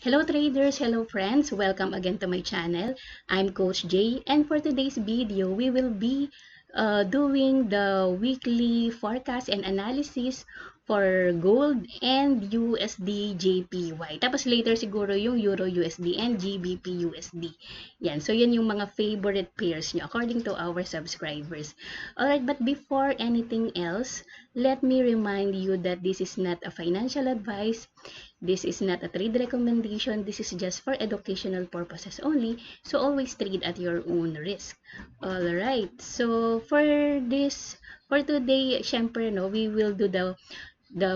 Hello traders, hello friends, welcome again to my channel. I'm Coach Jay, and for today's video, we will be doing the weekly forecast and analysis for gold and USD JPY. Tapos later siguro yung Euro USD and GBP USD. Yan, so yan yung mga favorite pairs nyo according to our subscribers. Alright, but before anything else, let me remind you that this is not a financial advice. This is not a trade recommendation. This is just for educational purposes only. So always trade at your own risk. Alright. So for today, syempre, no, we will do the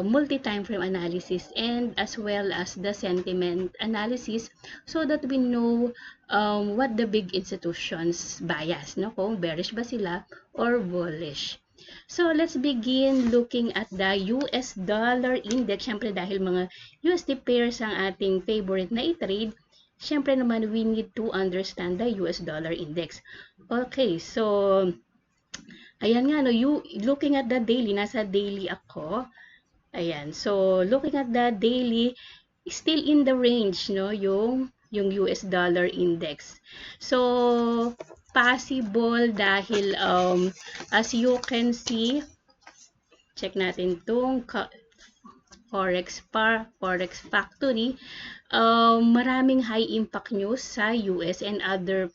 multi-time frame analysis and as well as the sentiment analysis so that we know what the big institutions bias, no? Kung bearish ba sila or bullish. So, let's begin looking at the US dollar index. Siyempre, dahil mga USD pairs ang ating favorite na i-trade, siyempre naman, we need to understand the US dollar index. Okay, so, ayan nga, no, looking at the daily, nasa daily ako. Ayan, so, looking at the daily, still in the range, no, yung US dollar index. So, possible dahil as you can see, check natin itong Forex Factory, maraming high impact news sa US and other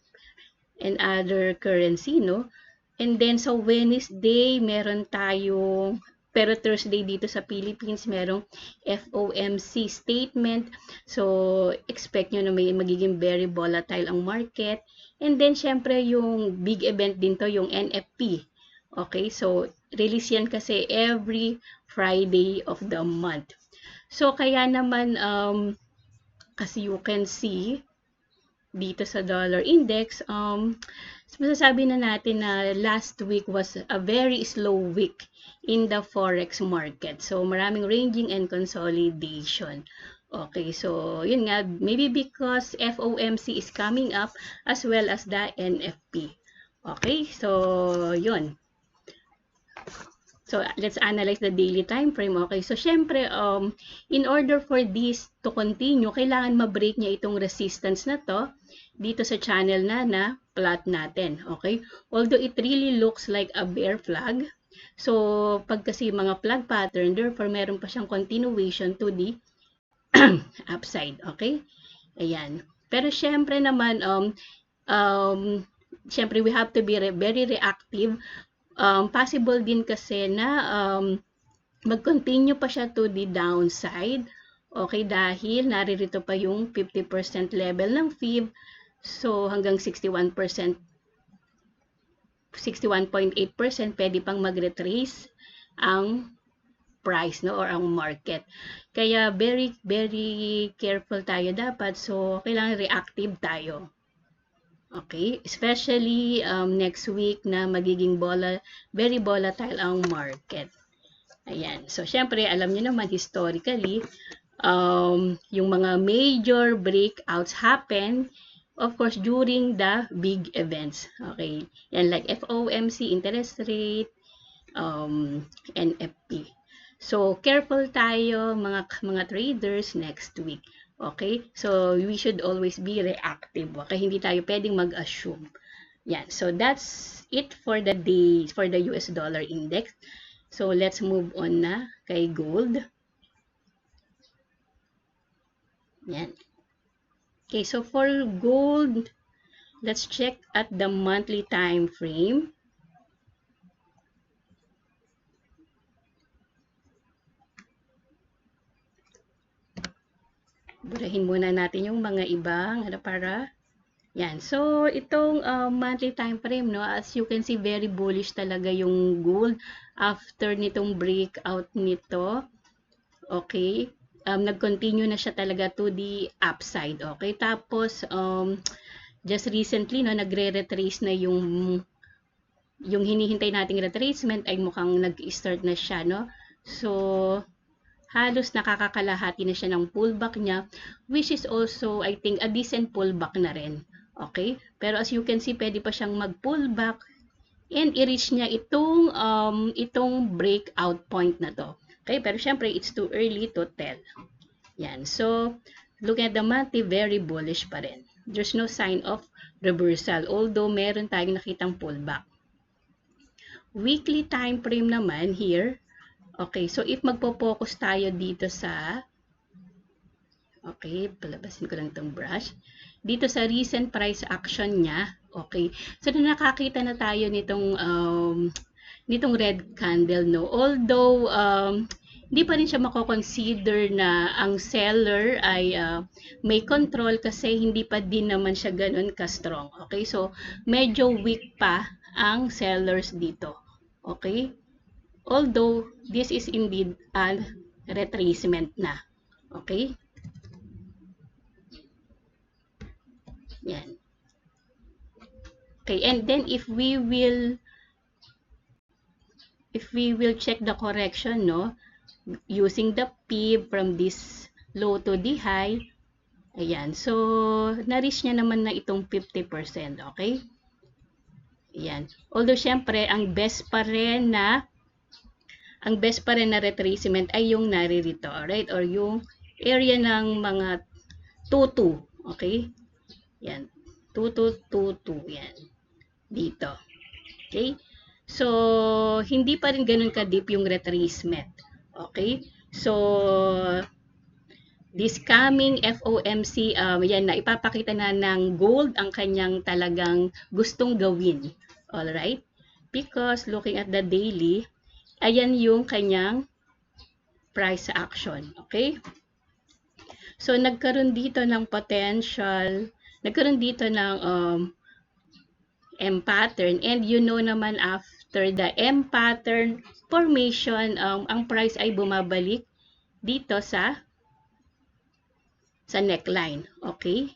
currency, no? And then sa Wednesday, meron tayong, pero Thursday dito sa Philippines, merong FOMC statement. So, expect nyo na may magiging very volatile ang market. And then, syempre, yung big event din to, yung NFP. Okay, so, release yan kasi every Friday of the month. So, kaya naman, as you can see, dito sa dollar index, masasabi na natin na last week was a very slow week in the forex market. So, maraming ranging and consolidation. Okay, so yun nga, maybe because FOMC is coming up as well as the NFP. Okay, so yun. So, let's analyze the daily time frame. Okay, so syempre, in order for this to continue, kailangan ma-break niya itong resistance na to dito sa channel na plot natin. Okay, although it really looks like a bear flag, so pag kasi mga flag pattern, therefore meron pa siyang continuation to the upside. Okay, ayan. Pero syempre naman, syempre we have to be very reactive. Possible din kasi na mag-continue pa siya to the downside. Okay, dahil naririto pa yung 50% level ng FIB. So, hanggang 61%, 61.8% pwede pang mag-retrace ang price, no, or ang market. Kaya very, very careful tayo dapat. So, kailangan reactive tayo. Okay, especially next week na magiging very volatile ang market. Ayan. So, syempre, alam niyo naman, historically, yung mga major breakouts happen, of course, during the big events. Okay. Yan, like FOMC, interest rate, NFP. So, careful tayo, mga traders, next week. Okay? So, we should always be reactive. Okay? Hindi tayo pwedeng mag-assume. Yan. So, that's it for the day, for the US dollar index. So, let's move on na kay gold. Yan. Okay, so for gold, let's check at the monthly time frame. Burahin muna natin yung mga ibang para yan. So, itong monthly time frame, no, as you can see, very bullish talaga yung gold after nitong breakout nito. Okay? Nag-continue na siya talaga to the upside. Okay? Tapos, just recently, no, nagre-retrace na yung hinihintay nating retracement ay mukhang nag-start na siya, no? So, halos nakakakalahati na siya ng pullback niya, which is also, I think, a decent pullback na rin. Okay? Pero as you can see, pwede pa siyang mag-pullback and i-reach niya itong breakout point na to. Okay? Pero syempre, it's too early to tell. Yan. So, look at the monthly, very bullish pa rin. There's no sign of reversal, although meron tayong nakitang pullback. Weekly time frame naman here. Okay, so if magpo-focus tayo dito sa, okay, palabasin ko lang itong brush. Dito sa recent price action niya, okay. So nakakita na tayo nitong red candle, no. Although hindi pa rin siya mako-consider na ang seller ay may control kasi hindi pa din naman siya ganun ka-strong. Okay? So medyo weak pa ang sellers dito. Okay? Although this is indeed a retracement na. Okay? Yan. Okay, and then if we will check the correction, no, using the PIB from this low to the high, ayan, so na-reach niya naman na itong 50%, okay? Ayan. Although syempre ang best pa rin na retracement ay yung naririto, alright? Or yung area ng mga 2-2, okay? Yan. 2-2-2-2, yan. Dito. Okay? So, hindi pa rin ganun ka-deep yung retracement. Okay? So, this coming FOMC, yan na, ipapakita na ng gold ang kanyang talagang gustong gawin. Alright? Because looking at the daily, ayan yung kanyang price action. Okay? So, nagkaroon dito ng potential, nagkaroon dito ng M pattern, and you know naman after the M pattern formation, ang price ay bumabalik dito sa neckline. Okay?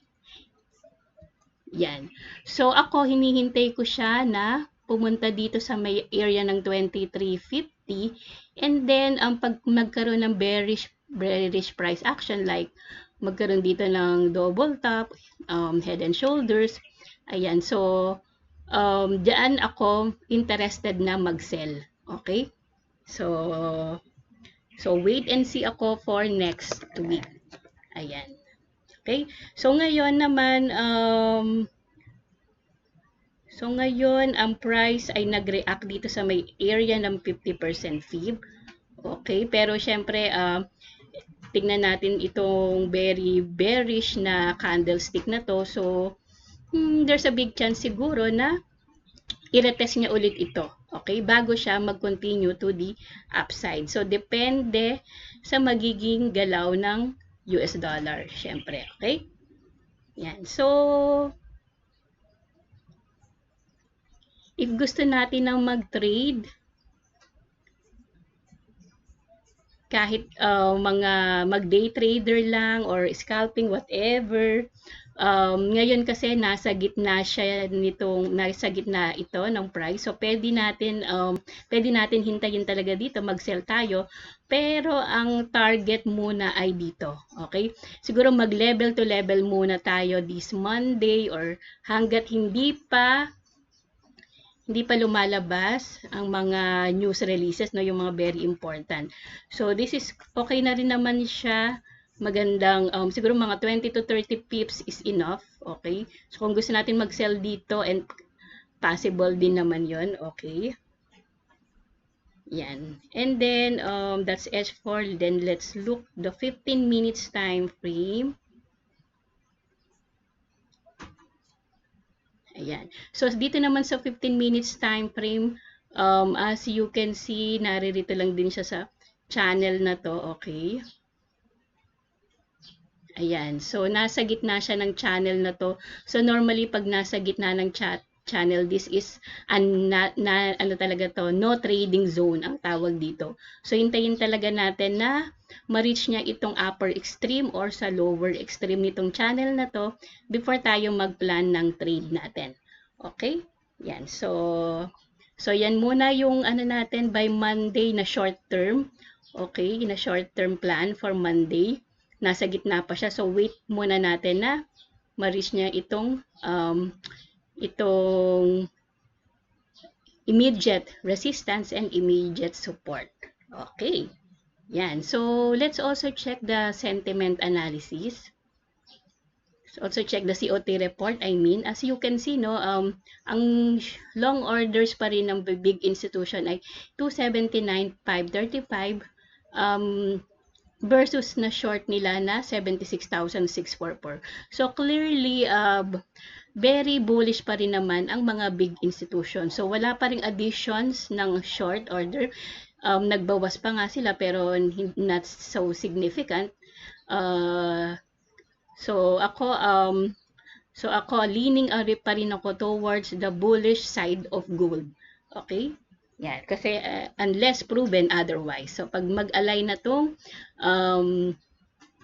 Yan. So ako hinihintay ko siya na pumunta dito sa may area ng 2350, and then pag magkaroon ng bearish price action, like magkaroon dito ng double top, head and shoulders, ayan, so diyan ako interested na mag-sell. Okay? So wait and see ako for next week. Ayan. Okay? So ngayon naman, ang price ay nag-react dito sa may area ng 50% fib. Okay? Pero syempre, tignan natin itong very bearish na candlestick na to. So, there's a big chance siguro na i-retest niya ulit ito. Okay? Bago siya mag-continue to the upside. So, depende sa magiging galaw ng US dollar. Syempre. Okay? Yan. So, if gusto natin ng mag-trade, kahit mga mag-day trader lang or scalping, whatever, ngayon kasi nasa gitna ito ng price. So pwede natin hintayin talaga dito, mag-sell tayo, pero ang target muna ay dito. Okay? Siguro mag-level to level muna tayo this Monday, or hanggat hindi pa lumalabas ang mga news releases, no, yung mga very important. So this is okay na rin naman siya. Magandang siguro mga 20 to 30 pips is enough. Okay? So kung gusto natin mag-sell dito, and possible din naman yon, okay? Yan. And then that's S4. Then let's look the 15 minutes time frame. Ayan. So, dito naman sa 15 minutes time frame, as you can see, naririto lang din siya sa channel na to, okay? Ayan. So, nasa gitna siya ng channel na to. So, normally, pag nasa gitna ng channel, this is ano talaga to, no trading zone ang tawag dito. So, hintayin talaga natin na ma-reach niya itong upper extreme or sa lower extreme nitong channel na to before tayo mag-plan ng trade natin. Okay? Yan. So yan muna yung ano natin by Monday na short term. Okay? Na short term plan for Monday. Nasa gitna pa siya. So, wait muna natin na ma-reach niya itong immediate resistance and immediate support. Okay. Yan. So, let's also check the sentiment analysis. Also check the COT report. I mean, as you can see, no, ang long orders pa rin ng big institution ay 279,535 versus na short nila na 76,644. So clearly, very bullish pa rin naman ang mga big institutions. So wala pa ring additions ng short order. Nagbawas pa nga sila pero not so significant. So ako leaning pa rin ako towards the bullish side of gold. Okay? Yan, kasi unless proven otherwise. So pag mag-align na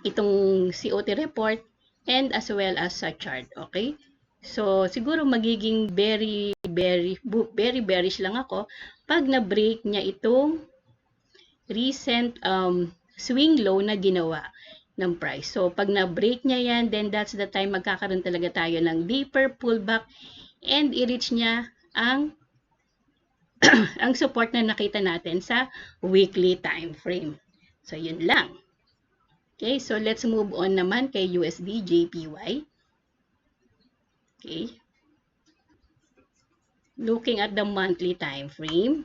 itong COT report and as well as sa chart, okay? So siguro magiging very bearish lang ako pag na-break niya itong recent swing low na ginawa ng price. So, pag na-break niya yan, then that's the time magkakaroon talaga tayo ng deeper pullback and i-reach niya ang ang support na nakita natin sa weekly time frame. So, yun lang. Okay, so let's move on naman kay USD JPY. Okay. Looking at the monthly time frame.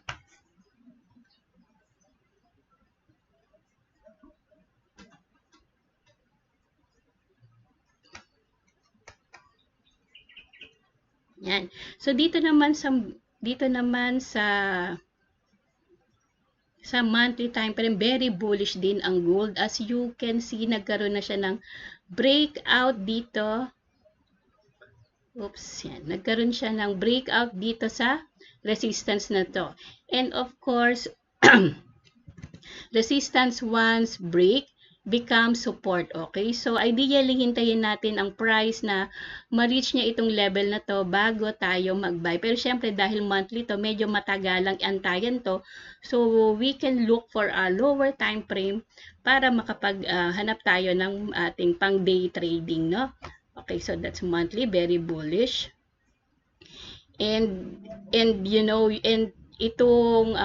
Yan. So dito naman sa monthly time frame, very bullish din ang gold. As you can see, nagkaroon na siya ng breakout dito. Oops, yan. Nagkaroon siya ng breakout dito sa resistance na to. And of course, resistance once break become support, okay? So, ideally, hintayin natin ang price na ma-reach niya itong level na to bago tayo mag-buy. Pero, syempre, dahil monthly to, medyo matagalang antayan to. So, we can look for a lower time frame para makapaghanap tayo ng ating pang day trading, no? Okay, so that's monthly, very bullish. And you know, and itong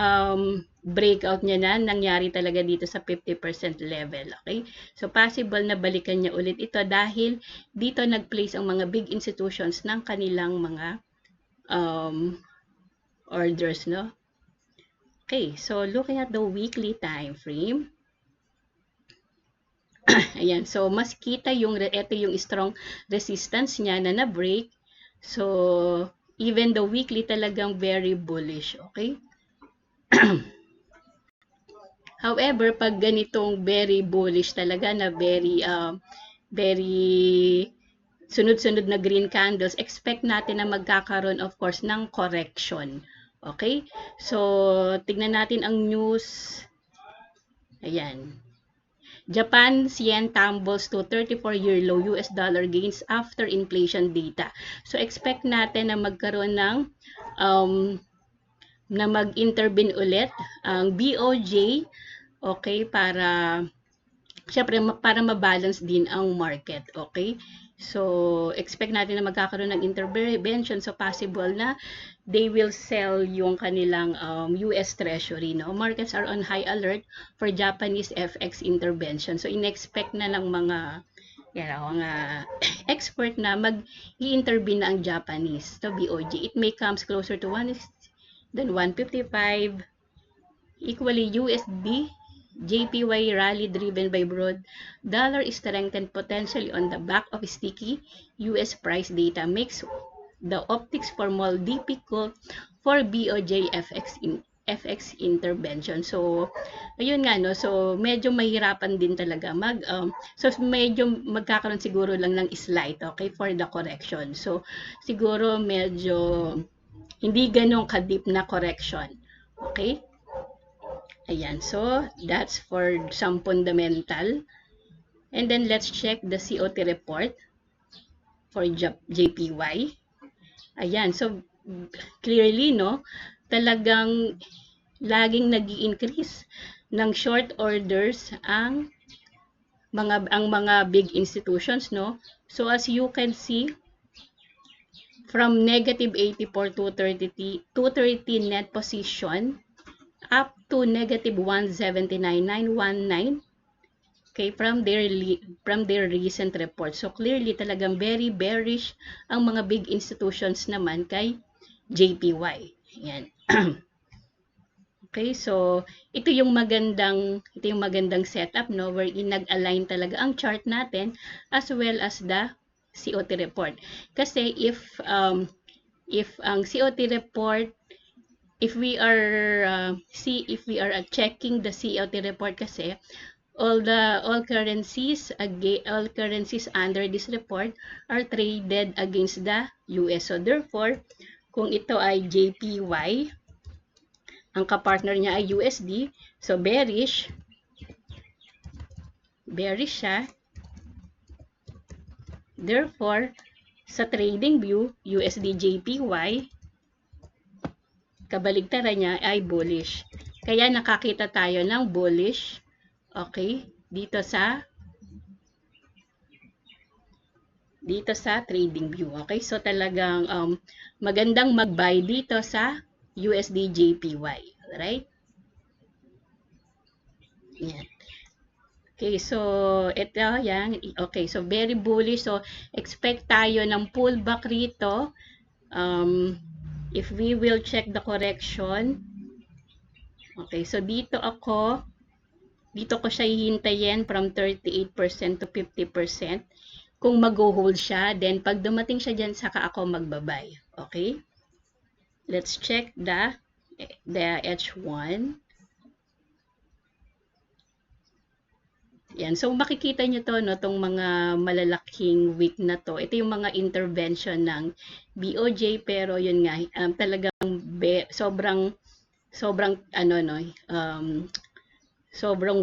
breakout niya na nangyari talaga dito sa 50% level, okay? So possible na balikan niya ulit ito dahil dito nag-place ang mga big institutions ng kanilang mga orders, no? Okay, so looking at the weekly time frame. Ayan, so mas kita ito yung strong resistance niya na na-break. So even the weekly talagang very bullish, okay? However, pag ganitong very bullish talaga na very sunod-sunod na green candles, expect natin na magkakaroon of course ng correction. Okay? So, tignan natin ang news. Ayan. Japan yen tumbles to 34-year low, US dollar gains after inflation data. So, expect natin na magkaroon ng na mag-intervene ulit ang BOJ, okay, para syempre para ma-balance din ang market, okay? So, expect natin na magkakaroon ng intervention, so possible na they will sell yung kanilang US Treasury, no? Markets are on high alert for Japanese FX intervention. So, in-expect na ng mga expert na mag-i-intervene na ang Japanese to BOJ. It may comes closer to 155. Equally, USD JPY rally driven by broad dollar strengthened potentially on the back of sticky US price data makes the optics for more difficult for BOJ FX intervention. So, ayun nga, no? So, medyo mahirapan din talaga so medyo magkakaroon siguro lang ng slight, okay, for the correction. So, siguro medyo hindi ganun ka-deep na correction. Okay? Ayan, so that's for some fundamental. And then let's check the COT report for JPY. Ayan, so clearly, no, talagang laging nag-i-increase ng short orders ang mga big institutions, no. So as you can see, from negative 84 to 230 net position up to negative 179,919 Okay, from their recent report. So clearly talagang very bearish ang mga big institutions naman kay JPY. Yan. Okay, so ito yung magandang setup, no, wherein nag-align talaga ang chart natin as well as the COT report. Kasi if ang COT report, if we are checking the COT report kasi all currencies under this report are traded against the US. So therefore, kung ito ay JPY, ang kapartner niya ay USD, so bearish siya. Therefore, sa trading view, USD JPY, kabaligtaran niya ay bullish. Kaya nakakita tayo ng bullish, okay, dito sa trading view. Okay, so talagang magandang mag-buy dito sa USD JPY. Alright? Yan. Okay, so ito yan. Okay, so very bullish. So expect tayo ng pullback rito. If we will check the correction. Okay, so dito ko siya hihintayin from 38% to 50%. Kung mag-hold siya, then pag dumating siya dyan, saka ako magbabay. Okay? Let's check the H1. Yan. So, makikita nyo to, no, tong mga malalaking wick na to. Ito yung mga intervention ng BOJ, pero yun nga, talagang sobrang sobrang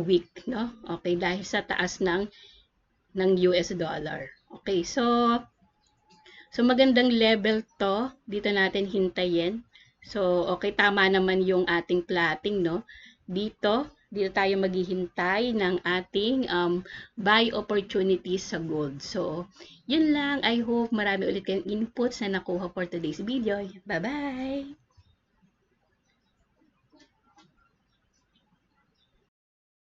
weak, no? Okay, dahil sa taas ng US dollar. Okay, so magandang level to. Dito natin hintayin. So, okay, tama naman yung ating plotting, no? Dito tayo maghihintay ng ating buy opportunities sa gold. So, yun lang. I hope marami ulit kayong inputs na nakuha for today's video. Bye-bye!